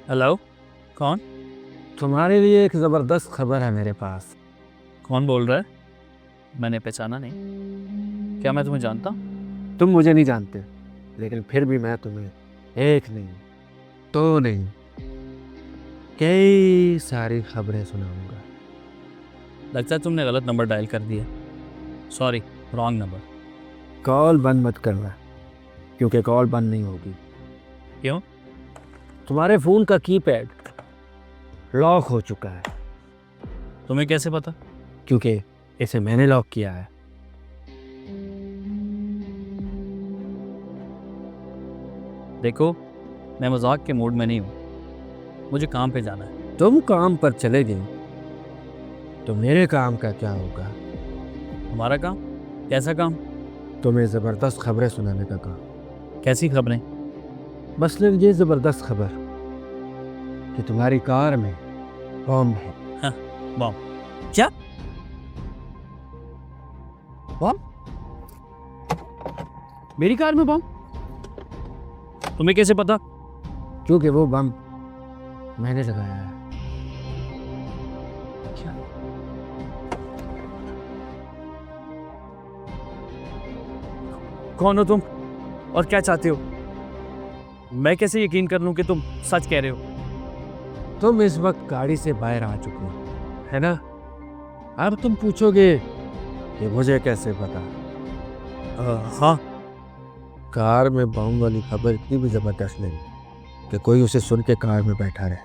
Hello. कौन? तुम्हारे लिए एक ज़बरदस्त खबर है मेरे पास। कौन बोल रहा है? मैंने पहचाना नहीं। क्या मैं तुम्हें जानता हूँ? तुम मुझे नहीं जानते, लेकिन फिर भी मैं तुम्हें एक नहीं, दो नहीं, कई सारी खबरें सुनाऊंगा। लगता है तुमने गलत नंबर डायल कर दिया। Sorry, wrong number. कॉल बंद मत करना, क्योंकि कॉल बंद नहीं होगी। क्यों? तुम्हारे फ़ोन का कीपैड लॉक हो चुका है, तुम्हें कैसे पता? क्योंकि इसे मैंने लॉक किया है। देखो, मैं मजाक के मूड में नहीं हूँ। मुझे काम पे जाना है। तुम काम पर चले गए तो मेरे काम का क्या होगा? हमारा काम? कैसा काम? तुम्हें ज़बरदस्त खबरें सुनाने का काम। कैसी खबरें? मसलन ये ज़बरदस्त खबर कि तुम्हारी कार में बॉम्ब है। हाँ, बॉम्ब? क्या बॉम्ब? मेरी कार में बॉम्ब? तुम्हें कैसे पता? क्योंकि वो बम मैंने लगाया है। क्या? कौन हो तुम और क्या चाहते हो? मैं कैसे यकीन कर लूं कि तुम सच कह रहे हो? तुम इस वक्त गाड़ी से बाहर आ चुके हो, है ना? अब तुम पूछोगे कि मुझे कैसे पता। हाँ। कार में बम वाली खबर इतनी भी जबरदस्त नहीं कि कोई उसे सुन के कार में बैठा रहे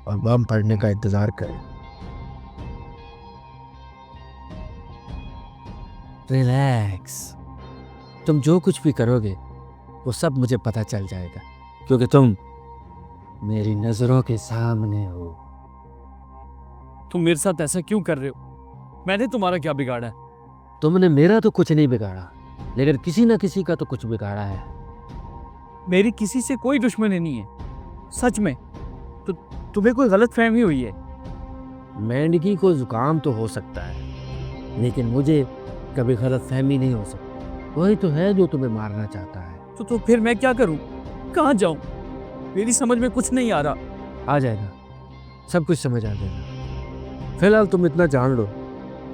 और बम पड़ने का इंतजार करे। रिलैक्स, तुम जो कुछ भी करोगे वो सब मुझे पता चल जाएगा, क्योंकि तुम मेरी नजरों के सामने हो। तुम मेरे साथ ऐसा क्यों कर रहे हो? मैंने तुम्हारा क्या बिगाड़ा है? तुमने मेरा तो कुछ नहीं बिगाड़ा, लेकिन किसी ना किसी का तो कुछ बिगाड़ा है। मेरी किसी से कोई दुश्मनी नहीं है, सच में। तो तुम्हें कोई गलत फहमी हुई है। मेंढकी को जुकाम तो हो सकता है, लेकिन मुझे कभी गलत फहमी नहीं हो सकती। वही तो है जो तुम्हें मारना चाहता है। तो फिर मैं क्या करूं? कहाँ जाऊं? मेरी समझ में कुछ नहीं आ रहा। आ जाएगा, सब कुछ समझ आ जाएगा। फिलहाल तुम इतना जान लो,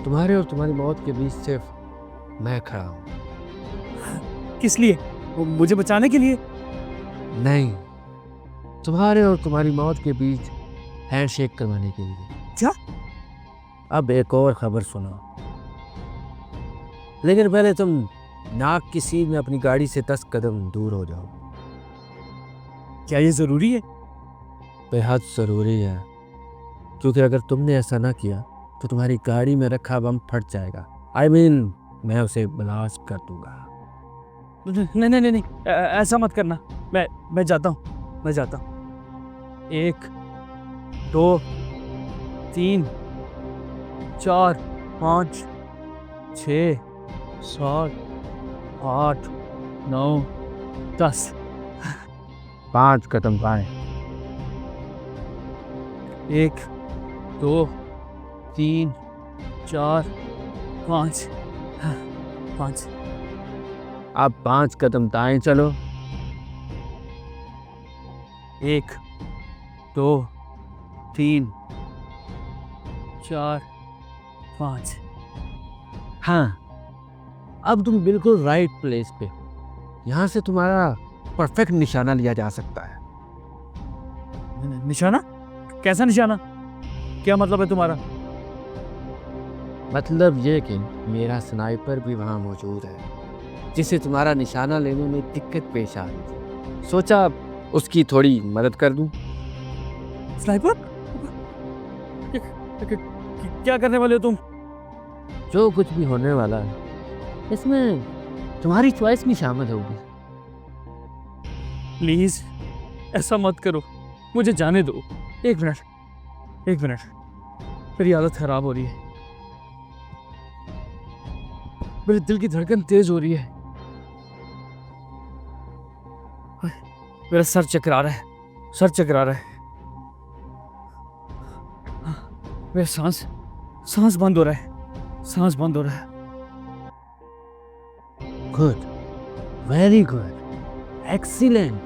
तुम्हारे और तुम्हारी मौत के बीच सिर्फ मैं खड़ा हूँ। किस लिए? वो मुझे बचाने के लिए? नहीं, तुम्हारे और तुम्हारी मौत के बीच हैंडशेक करवाने के लिए। क्या? अब एक और खबर सुनो, लेकिन पहले तुम नाक की सीध में अपनी गाड़ी से 10 कदम दूर हो जाओ। क्या ये जरूरी है? बेहद ज़रूरी है, क्योंकि अगर तुमने ऐसा ना किया तो तुम्हारी गाड़ी में रखा बम फट जाएगा। मैं उसे ब्लास्ट कर दूंगा। नहीं नहीं नहीं नहीं, ऐसा मत करना। मैं जाता हूँ, मैं जाता हूँ। 1 2 3 4 5 6 7 8 9 10। 5 कदम बाएं। 1 2 3 4 5 5। अब 5 कदम दाएं चलो। 1 2 3 4 5। हाँ, अब तुम बिल्कुल राइट प्लेस पे हो। यहाँ से तुम्हारा परफेक्ट निशाना लिया जा सकता है। निशाना? कैसा निशाना? क्या मतलब है तुम्हारा? मतलब ये कि मेरा स्नाइपर भी वहाँ मौजूद है, जिसे तुम्हारा निशाना लेने में दिक्कत पेश आ रही थी। सोचा उसकी थोड़ी मदद कर दूं। स्नाइपर? क्या करने वाले हो तुम? जो कुछ भी होने वाला है, इसमें तुम्हारी चॉइस भी शामिल होगी। प्लीज ऐसा मत करो, मुझे जाने दो। 1 मिनट, 1 मिनट। मेरी हालत खराब हो रही है। मेरे दिल की धड़कन तेज हो रही है। मेरा सर चकरा रहा है, सर चकरा रहा है। मेरा सांस बंद हो रहा है, सांस बंद हो रहा है। Good, very good, excellent.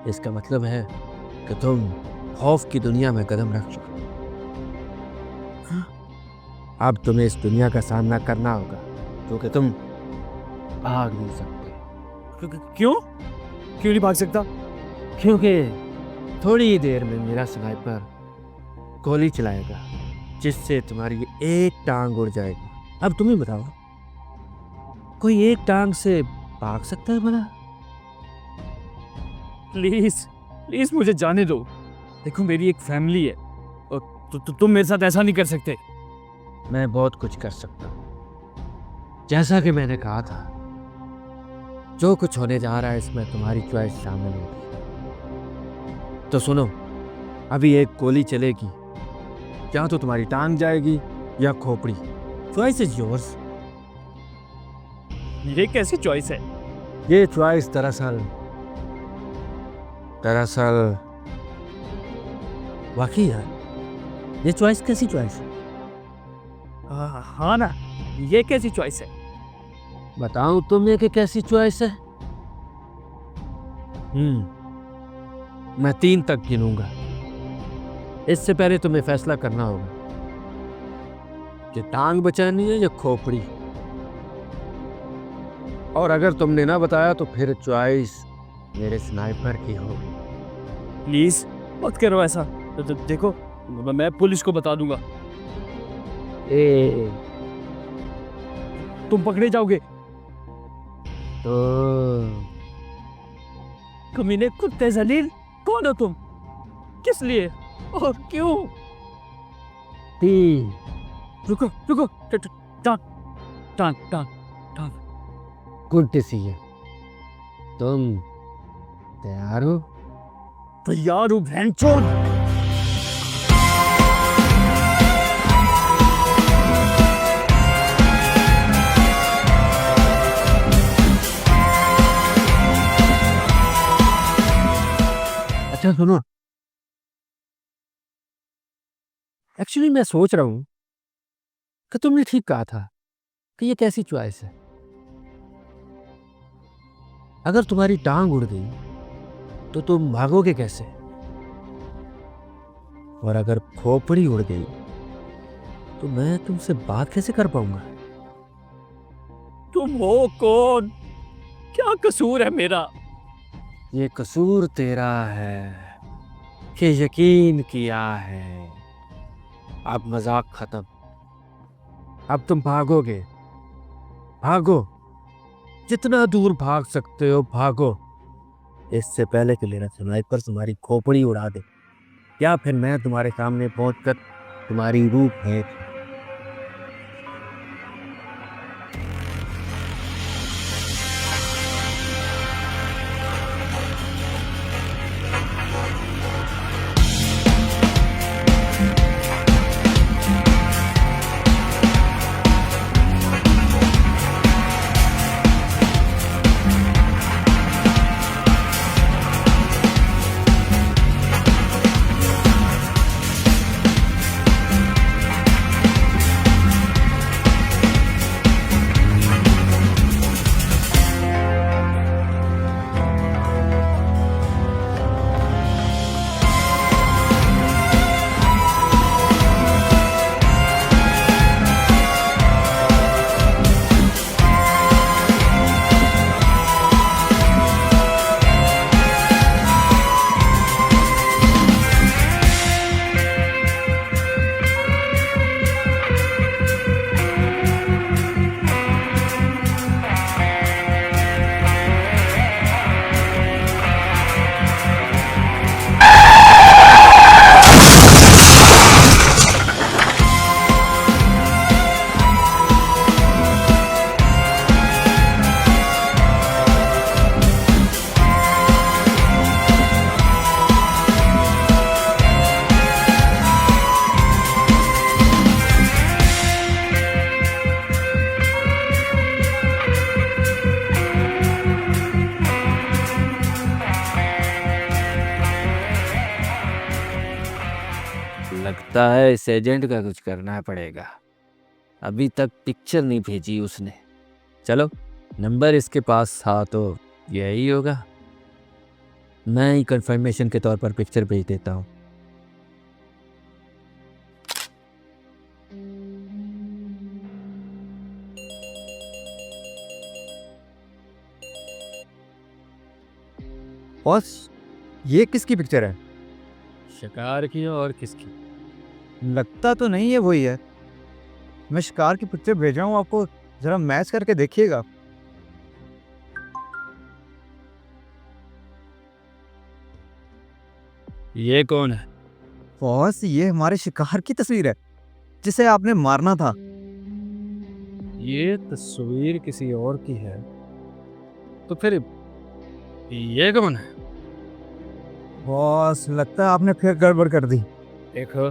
इसका मतलब है कि तुम खौफ की दुनिया में कदम रख चुका हूं। अब तुम्हें इस दुनिया का सामना करना होगा क्योंकि तुम भाग नहीं सकते। क्यों क्यों नहीं भाग सकता? क्योंकि थोड़ी ही देर में मेरा स्नाइपर गोली चलाएगा जिससे तुम्हारी एक टांग उड़ जाएगी। अब तुम ही बताओ, कोई एक टांग से भाग सकता है भला? प्लीज प्लीज मुझे जाने दो। देखो मेरी एक फैमिली है और तुम मेरे साथ ऐसा नहीं कर सकते। मैं बहुत कुछ कर सकता हूँ। जैसा कि मैंने कहा था, जो कुछ होने जा रहा है इसमें तुम्हारी चॉइस शामिल होगी। तो सुनो, अभी एक गोली चलेगी, या तो तुम्हारी टांग जाएगी या खोपड़ी। Choice is yours. ये कैसी चॉइस है? ये चॉइस दरअसल वाकई है। ये चॉइस कैसी चॉइस है? हाँ ना, ये कैसी चॉइस है? बताऊं तुम्हें कि कैसी चॉइस है? मैं 3 तक गिनूंगा। इससे पहले तुम्हें फैसला करना होगा कि टांग बचानी है या खोपड़ी। और अगर तुमने ना बताया तो फिर चॉइस मेरे स्नाइपर की होगी। प्लीज मत करो ऐसा। देखो मैं पुलिस को बता दूंगा। तुम पकड़े जाओगे। तो कमीने कुत्ते जलील, कौन हो तुम? किस लिए और क्यों? 3 रुको रुको, टांग टांग टांग टांग। Good decision. तुम तैयार हो? तैयार हूँ भैंचोद। अच्छा सुनो, एक्चुअली मैं सोच रहा हूं कि तुमने ठीक कहा था कि ये कैसी चॉइस है। अगर तुम्हारी टांग उड़ गई तो तुम भागोगे कैसे? और अगर खोपड़ी उड़ गई तो मैं तुमसे बात कैसे कर पाऊंगा? तुम हो कौन? क्या कसूर है मेरा? ये कसूर तेरा है कि यकीन किया है। अब मजाक खत्म। अब तुम भागोगे। भागो, जितना दूर भाग सकते हो भागो, इससे पहले कि मेरा स्नाइपर तुम्हारी खोपड़ी उड़ा दे या फिर मैं तुम्हारे सामने पहुंचकर तुम्हारी रूह फेंक। लगता है इस एजेंट का कुछ करना पड़ेगा। अभी तक पिक्चर नहीं भेजी उसने। चलो, नंबर इसके पास था तो यही होगा। मैं ही कंफर्मेशन के तौर पर पिक्चर भेज देता हूँ। बॉस, ये किसकी पिक्चर है? शिकार की और किसकी? लगता तो नहीं है वही है। मैं शिकार की पिक्चर भेज रहा हूँ आपको, जरा मैच करके देखिएगा। ये कौन है? बॉस, ये हमारे शिकार की तस्वीर है जिसे आपने मारना था। ये तस्वीर किसी और की है तो फिर ये कौन है? बॉस, लगता है आपने फिर गड़बड़ कर दी। देखो,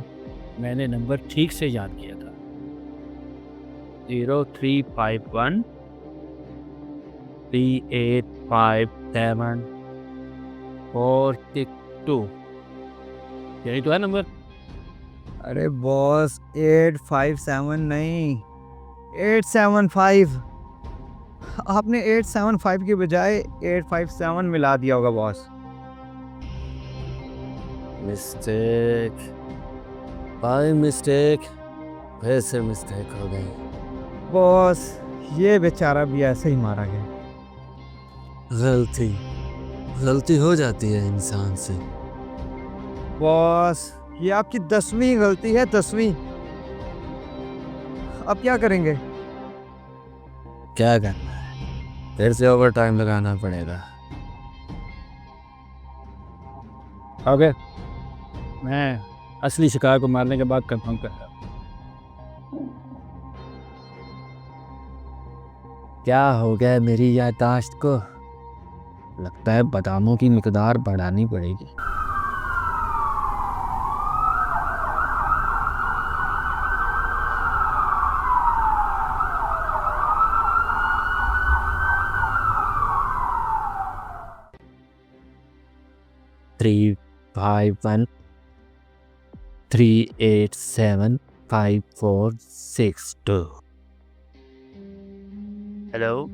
मैंने नंबर ठीक से याद किया था। 0351 3857 462, यही तो है नंबर। अरे बॉस, 857 नहीं, 875। आपने 875 की बजाय 857 मिला दिया होगा बॉस। मिस्टेक, बाय मिस्टेक, फिर से मिस्टेक हो गई। बॉस, ये बेचारा भी ऐसे ही मारा गया। गलती गलती हो जाती है इंसान से। बॉस, ये आपकी 10वीं गलती है, 10वीं। अब क्या करेंगे? क्या करना है, फिर से ओवर टाइम लगाना पड़ेगा। ओके, मैं असली शिकार को मारने के बाद कंफर्म करता हूँ। क्या हो गया मेरी याददाश्त को? लगता है बादामों की मिकदार बढ़ानी पड़ेगी। थ्री 51 387 5462। हेलो,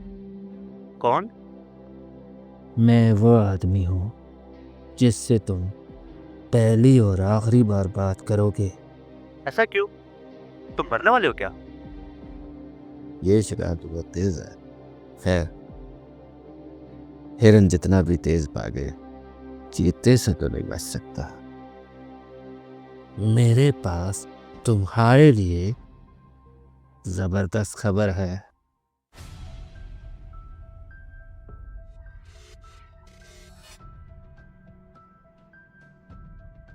कौन? मैं वो आदमी हूँ जिससे तुम पहली और आखिरी बार बात करोगे। ऐसा क्यों? तुम मरने वाले हो क्या? ये शिकार तो बहुत तेज है। खैर, हिरन जितना भी तेज भागे, चीते से तो नहीं बच सकता। मेरे पास तुम्हारे लिए जबरदस्त खबर है।